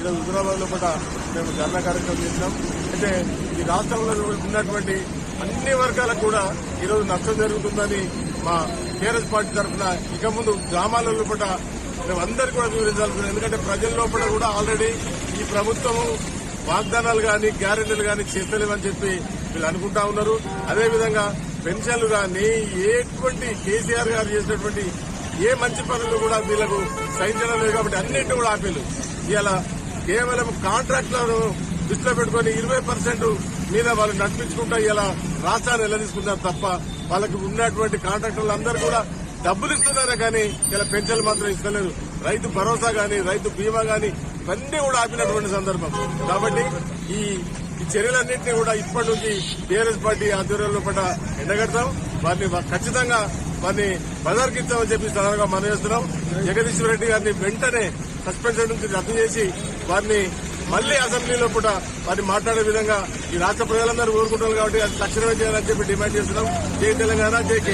ఈరోజు హుజురాబాద్ లో కూడా మేము ధర్నా కార్యక్రమం చేసినాం. అయితే ఈ రాష్ట్రంలో ఉన్నటువంటి అన్ని వర్గాలకు కూడా ఈరోజు నష్టం జరుగుతుందని మా టీఆర్ఎస్ పార్టీ తరఫున ఇక ముందు గ్రామాలలో కూడా మేమందరికీ కూడా వివరించాల్సింది. ఎందుకంటే ప్రజల లోపల కూడా ఆల్రెడీ ఈ ప్రభుత్వం వాగ్దానాలు గాని గ్యారెంటీలు గాని చేస్తలేవని చెప్పి వీళ్ళు అనుకుంటా ఉన్నారు. అదేవిధంగా పెన్షన్లు గాని ఎటువంటి కేసీఆర్ గారు చేసినటువంటి ఏ మంచి పనులు కూడా వీళ్లకు సహించడం లేదు కాబట్టి అన్నింటినీ కూడా ఆపేలు. ఇలా కేవలం కాంట్రాక్టులను దృష్టిలో పెట్టుకుని 20% మీద వాళ్ళు నడిపించుకుంటా ఇలా రాష్ట్రాన్ని ఎలా తీసుకుంటారు తప్ప వాళ్ళకి ఉన్నటువంటి కాంట్రాక్టర్లు అందరూ కూడా డబ్బులు ఇస్తున్నారే కానీ ఇలా పెన్షన్లు మాత్రం ఇస్తలేదు. రైతు భరోసా గాని రైతు బీమా గాని ఇవన్నీ కూడా ఆపినటువంటి సందర్భం. కాబట్టి ఈ చర్యలన్నింటినీ కూడా ఇప్పటి నుంచి టీఆర్ఎస్ పార్టీ ఆధ్వర్యంలో పట్ల ఎండగడతాం. వారిని ఖచ్చితంగా వారిని బదర్కిస్తామని చెప్పి సడన్గా మనం చేస్తున్నాం. జగదీశ్వర్ రెడ్డి గారిని వెంటనే సస్పెన్షన్ నుంచి రద్దు చేసి వారిని మళ్లీ అసెంబ్లీలో కూడా వారిని మాట్లాడే విధంగా ఈ రాష్ట్ర ప్రజలందరూ కోరుకుంటున్నారు కాబట్టి అది తక్షణమే చేయాలని చెప్పి డిమాండ్ చేస్తున్నాం. జై తెలంగాణ, జై